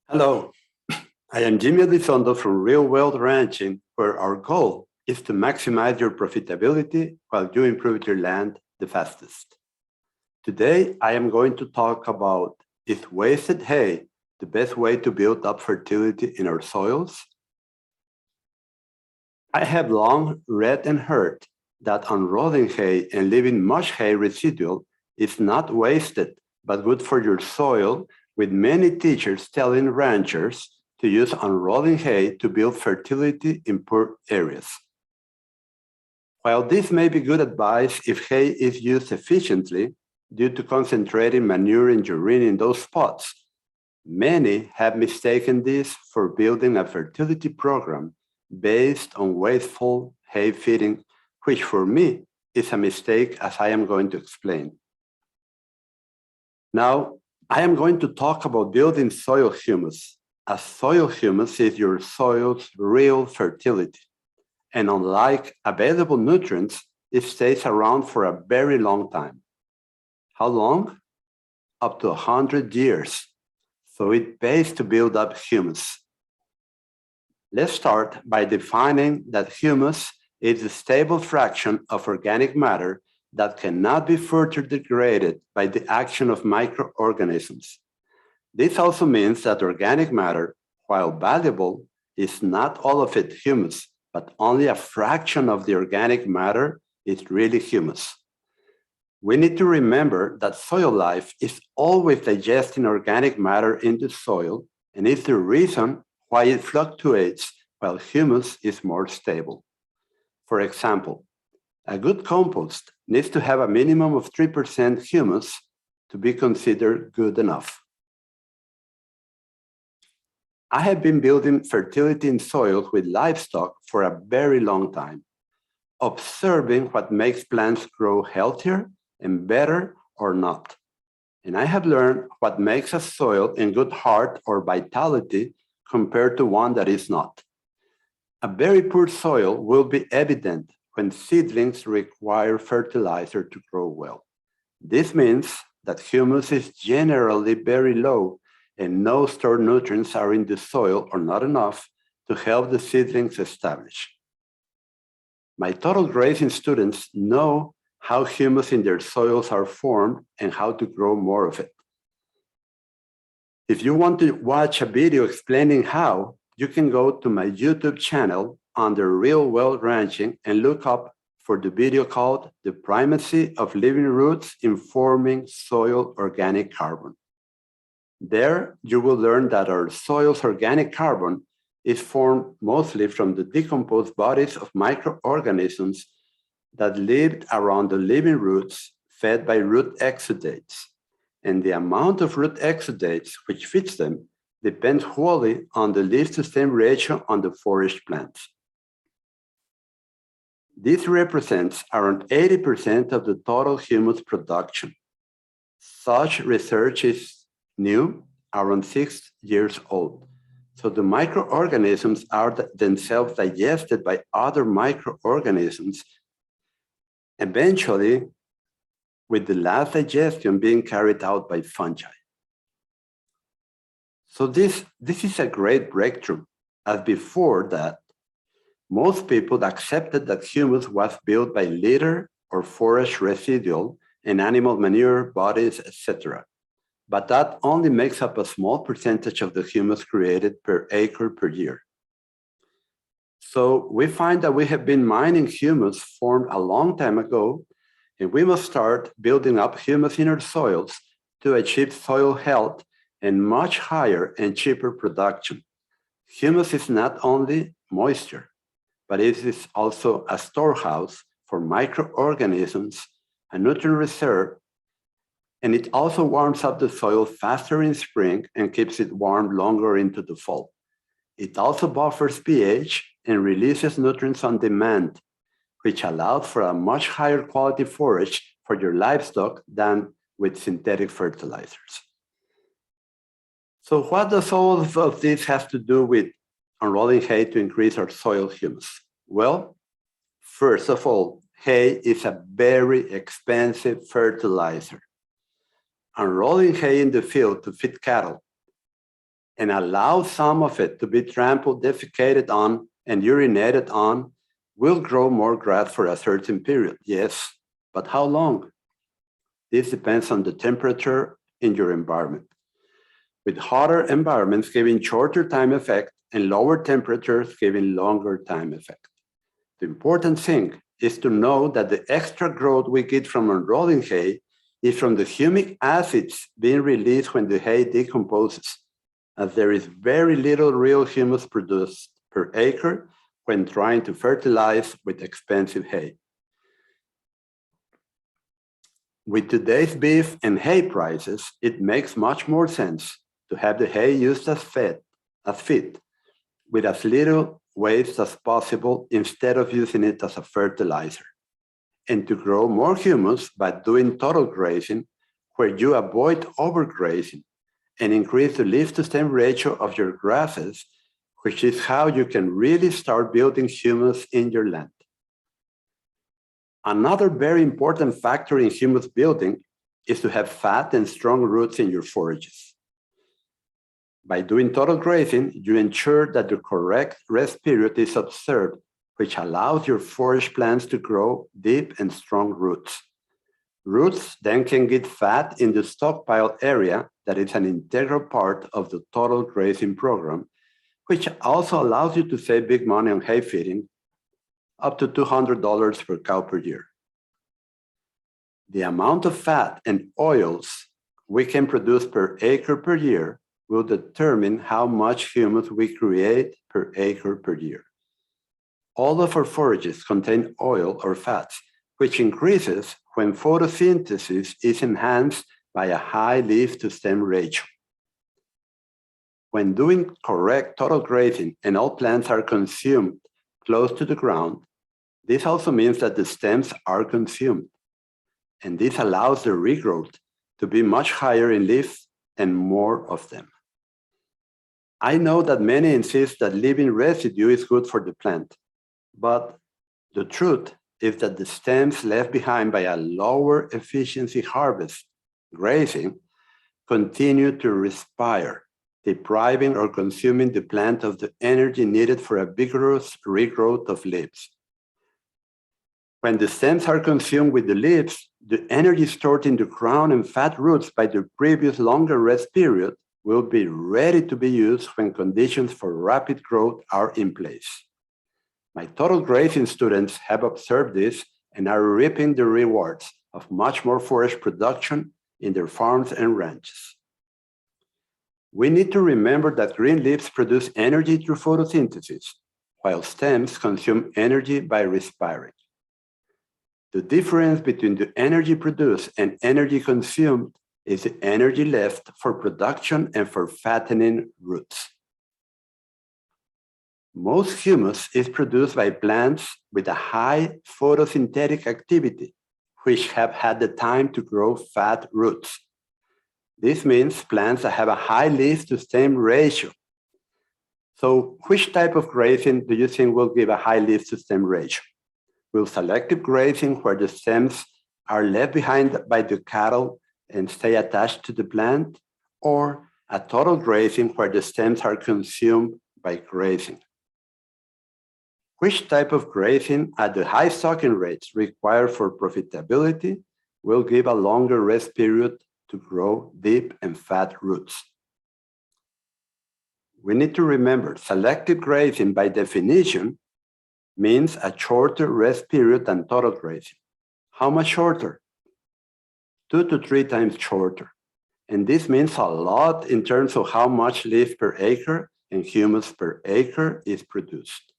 Hello, I am Jaime Elizondo from Real World Ranching, where our goal is to maximize your profitability while you improve your land the fastest. Today, I am going to talk about, is wasted hay the best way to build up fertility in our soils? I have long read and heard that unrolling hay and leaving much hay residual is not wasted, but good for your soil, with many teachers telling ranchers to use unrolling hay to build fertility in poor areas. While this may be good advice if hay is used efficiently due to concentrating manure and urine in those spots, many have mistaken this for building a fertility program based on wasteful hay feeding, which for me is a mistake, as I am going to explain. Now, I am going to talk about building soil humus, as soil humus is your soil's real fertility. And unlike available nutrients, it stays around for a very long time. How long? Up to 100 years. So it pays to build up humus. Let's start by defining that humus is a stable fraction of organic matter that cannot be further degraded by the action of microorganisms. This also means that organic matter, while valuable, is not all of it humus, but only a fraction of the organic matter is really humus. We need to remember that soil life is always digesting organic matter in the soil, and is the reason why it fluctuates while humus is more stable. For example, a good compost needs to have a minimum of 3% humus to be considered good enough. I have been building fertility in soils with livestock for a very long time, observing what makes plants grow healthier and better or not. And I have learned what makes a soil in good heart or vitality compared to one that is not. A very poor soil will be evident when seedlings require fertilizer to grow well. This means that humus is generally very low and no stored nutrients are in the soil or not enough to help the seedlings establish. My total grazing students know how humus in their soils are formed and how to grow more of it. If you want to watch a video explaining how, you can go to my YouTube channel under Real World Ranching and look up for the video called The Primacy of Living Roots in Forming Soil Organic Carbon. There, you will learn that our soil's organic carbon is formed mostly from the decomposed bodies of microorganisms that lived around the living roots fed by root exudates. And the amount of root exudates which feeds them depends wholly on the leaf-to-stem ratio on the forage plants. This represents around 80% of the total humus production. Such research is new, around 6 years old. So the microorganisms are themselves digested by other microorganisms, eventually with the last digestion being carried out by fungi. So this is a great breakthrough, as before that, most people accepted that humus was built by litter or forage residual and animal manure, bodies, etc. But that only makes up a small percentage of the humus created per acre per year. So we find that we have been mining humus formed a long time ago, and we must start building up humus in our soils to achieve soil health and much higher and cheaper production. Humus is not only moisture, but it is also a storehouse for microorganisms, a nutrient reserve, and it also warms up the soil faster in spring and keeps it warm longer into the fall. It also buffers pH and releases nutrients on demand, which allows for a much higher quality forage for your livestock than with synthetic fertilizers. So what does all of this have to do with unrolling hay to increase our soil humus? Well, first of all, hay is a very expensive fertilizer. Unrolling hay in the field to feed cattle and allow some of it to be trampled, defecated on, and urinated on, will grow more grass for a certain period. Yes, but how long? This depends on the temperature in your environment, with hotter environments giving shorter time effect and lower temperatures giving longer time effect. The important thing is to know that the extra growth we get from unrolling hay is from the humic acids being released when the hay decomposes, as there is very little real humus produced per acre when trying to fertilize with expensive hay. With today's beef and hay prices, it makes much more sense to have the hay used as feed, with as little waste as possible instead of using it as a fertilizer, and to grow more humus by doing total grazing, where you avoid overgrazing and increase the leaf-to-stem ratio of your grasses, which is how you can really start building humus in your land. Another very important factor in humus building is to have fat and strong roots in your forages. By doing total grazing, you ensure that the correct rest period is observed, which allows your forage plants to grow deep and strong roots. Roots then can get fat in the stockpile area that is an integral part of the total grazing program, which also allows you to save big money on hay feeding, up to $200 per cow per year. The amount of fat and oils we can produce per acre per year will determine how much humus we create per acre per year. All of our forages contain oil or fats, which increases when photosynthesis is enhanced by a high leaf-to-stem ratio. When doing correct total grazing and all plants are consumed close to the ground, this also means that the stems are consumed, and this allows the regrowth to be much higher in leaves and more of them. I know that many insist that leaving residue is good for the plant, but the truth is that the stems left behind by a lower efficiency harvest, grazing, continue to respire, depriving or consuming the plant of the energy needed for a vigorous regrowth of leaves. When the stems are consumed with the leaves, the energy stored in the crown and fat roots by the previous longer rest period will be ready to be used when conditions for rapid growth are in place. My total grazing students have observed this and are reaping the rewards of much more forage production in their farms and ranches. We need to remember that green leaves produce energy through photosynthesis, while stems consume energy by respiring. The difference between the energy produced and energy consumed is the energy left for production and for fattening roots. Most humus is produced by plants with a high photosynthetic activity, which have had the time to grow fat roots. This means plants that have a high leaf-to-stem ratio. So which type of grazing do you think will give a high leaf-to-stem ratio? Will selective grazing, where the stems are left behind by the cattle and stay attached to the plant, or a total grazing where the stems are consumed by grazing? Which type of grazing at the high stocking rates required for profitability will give a longer rest period to grow deep and fat roots? We need to remember selective grazing by definition means a shorter rest period than total grazing. How much shorter? 2 to 3 times shorter. And this means a lot in terms of how much leaf per acre and humus per acre is produced.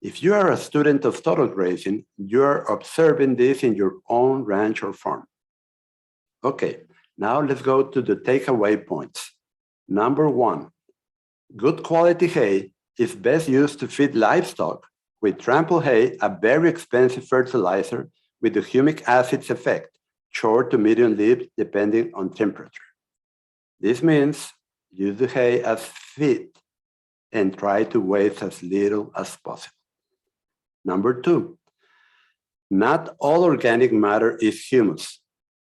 If you are a student of total grazing, you are observing this in your own ranch or farm. Okay, now let's go to the takeaway points. Number 1, good quality hay is best used to feed livestock, with trample hay a very expensive fertilizer with the humic acids effect, short to medium leaves depending on temperature. This means use the hay as feed and try to waste as little as possible. Number 2, not all organic matter is humus.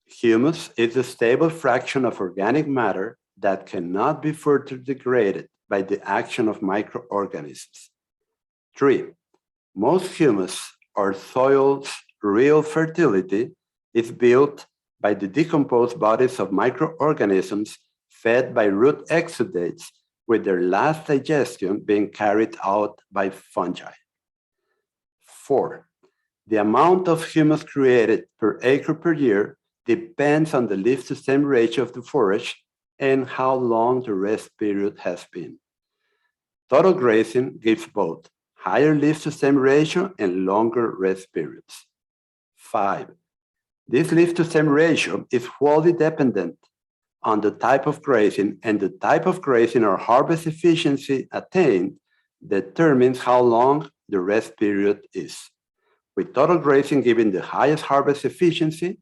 Humus is a stable fraction of organic matter that cannot be further degraded by the action of microorganisms. 3. Most humus or soil's real fertility is built by the decomposed bodies of microorganisms fed by root exudates, with their last digestion being carried out by fungi. 4. The amount of humus created per acre per year depends on the leaf-to-stem ratio of the forage and how long the rest period has been. Total grazing gives both higher leaf-to-stem ratio and longer rest periods. 5. This leaf-to-stem ratio is wholly dependent on the type of grazing, and the type of grazing or harvest efficiency attained determines how long the rest period is, with total grazing giving the highest harvest efficiency,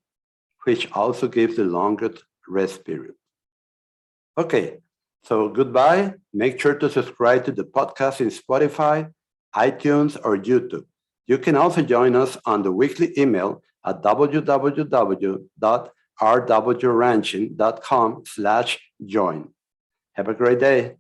which also gives the longest rest period. Okay, so goodbye. Make sure to subscribe to the podcast in Spotify, iTunes, or YouTube. You can also join us on the weekly email at www.rwranching.com/join. Have a great day.